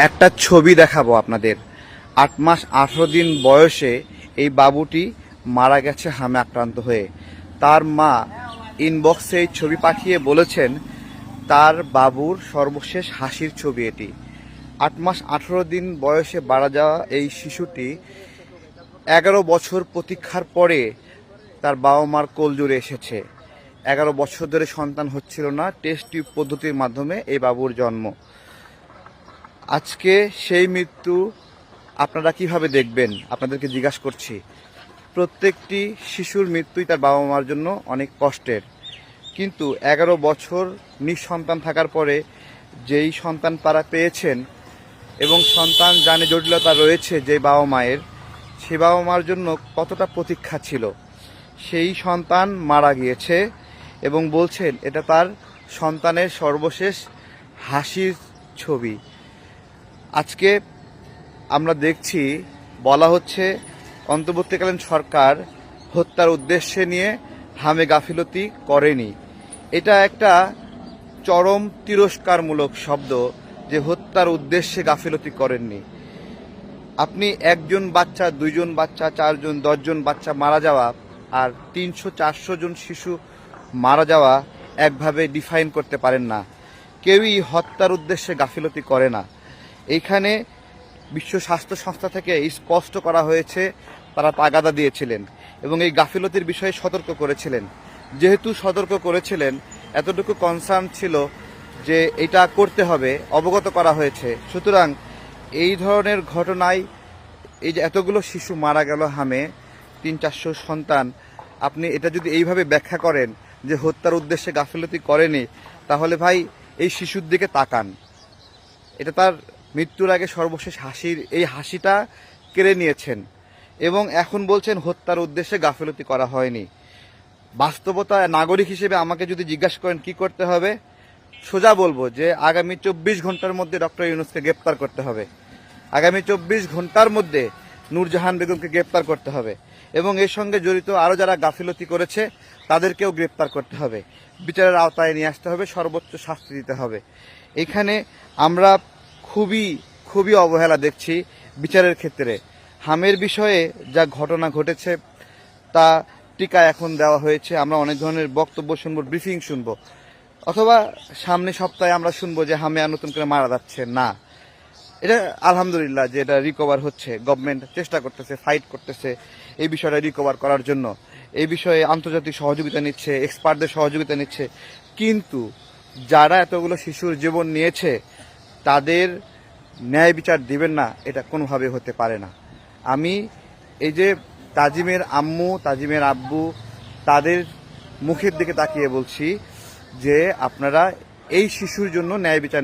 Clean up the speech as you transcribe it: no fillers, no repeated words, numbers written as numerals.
একটা ছবি দেখাবো আপনাদের। ৮ মাস ১৮ দিন বয়সে এই বাবুটি মারা গেছে হামে আক্রান্ত হয়ে। তার মা ইনবক্সে এই ছবি পাঠিয়ে বলেছেন তার বাবুর সর্বশেষ হাসির ছবি এটি। ৮ মাস ১৮ দিন বয়সে মারা যাওয়া এই শিশুটি ১১ বছর প্রতীক্ষার পরে তার বাবা মার কোলজুড়ে এসেছে। ১১ বছর ধরে সন্তান হচ্ছিল না, টেস্ট টিউব পদ্ধতির মাধ্যমে এই বাবুর জন্ম। আজকে সেই মৃত্যু আপনারা কিভাবে দেখবেন আপনাদেরকে জিজ্ঞাসা করছি। প্রত্যেকটি শিশুর মৃত্যুই তার বাবা মার জন্য অনেক কষ্টের, কিন্তু ১১ বছর নিঃসন্তান থাকার পরে যেই সন্তান তারা পেয়েছেন এবং সন্তান জানে জটিলতা রয়েছে যে বাবা মায়ের, সে বাবা মার জন্য কতটা প্রতীক্ষা ছিল। সেই সন্তান মারা গিয়েছে এবং বলছেন এটা তার সন্তানের সর্বশেষ হাসির ছবি। আজকে আমরা দেখছি বলা হচ্ছে অন্তর্বর্তীকালীন সরকার হত্যার উদ্দেশ্যে নিয়ে হামে গাফিলতি করেনি। এটা একটা চরম তিরস্কারমূলক শব্দ যে হত্যার উদ্দেশ্যে গাফিলতি করেননি। আপনি একজন বাচ্চা, দুইজন বাচ্চা, 4 জন, 10 জন বাচ্চা মারা যাওয়া আর 300-400 জন শিশু মারা যাওয়া একভাবে ডিফাইন করতে পারেন না। কেউই হত্যার উদ্দেশ্যে গাফিলতি করে না। এইখানে বিশ্ব স্বাস্থ্য সংস্থা থেকে স্পষ্ট করা হয়েছে, তারা তাগাদা দিয়েছিলেন এবং এই গাফিলতির বিষয়ে সতর্ক করেছিলেন। যেহেতু সতর্ক করেছিলেন, এতটুকু কনসার্ন ছিল যে এটা করতে হবে, অবগত করা হয়েছে। সুতরাং এই ধরনের ঘটনায় এই যে এতগুলো শিশু মারা গেল হামে, 300-400 সন্তান, আপনি এটা যদি এইভাবে ব্যাখ্যা করেন যে হত্যার উদ্দেশ্যে গাফিলতি করেনি, তাহলে ভাই এই শিশুর দিকে তাকান। এটা তার মৃত্যুর আগে সর্বশেষ হাসির, এই হাসিটা কেড়ে নিয়েছেন এবং এখন বলছেন হত্যার উদ্দেশ্যে গাফিলতি করা হয়নি। বাস্তবতা নাগরিক হিসেবে আমাকে যদি জিজ্ঞাসা করেন কি করতে হবে, সোজা বলবো যে আগামী 24 ঘন্টার মধ্যে ডক্টর ইউনূসকে গ্রেপ্তার করতে হবে। আগামী 24 ঘন্টার মধ্যে নূরজাহান বেগমকে গ্রেপ্তার করতে হবে এবং এর সঙ্গে জড়িত আরও যারা গাফিলতি করেছে তাদেরকেও গ্রেপ্তার করতে হবে, বিচারের আওতায় নিয়ে আসতে হবে, সর্বোচ্চ শাস্তি দিতে হবে। এখানে আমরা খুবই অবহেলা দেখছি বিচারের ক্ষেত্রে। হামের বিষয়ে যা ঘটনা ঘটেছে তা টিকা এখন দেওয়া হয়েছে। আমরা অনেক ধরনের বক্তব্য শুনবো, ব্রিফিং শুনবো, অথবা সামনে সপ্তাহে আমরা শুনবো যে হামে আর নতুন করে মারা যাচ্ছে না। এটা আলহামদুলিল্লাহ যে এটা রিকভার হচ্ছে, গভর্নমেন্ট চেষ্টা করতেছে, ফাইট করতেছে এই বিষয়টা রিকভার করার জন্য। এই বিষয়ে আন্তর্জাতিক সহযোগিতা নিচ্ছে, এক্সপার্টদের সহযোগিতা নিচ্ছে, কিন্তু যারা এতগুলো শিশুর জীবন নিয়েছে তাদের ন্যায় বিচার দিবেন না, এটা কোনোভাবে হতে পারে না। আমি এই যে তাজিমের আম্মু, তাজিমের আব্বু, তাদের মুখের দিকে তাকিয়ে বলছি যে আপনারা এই শিশুর জন্য ন্যায় বিচার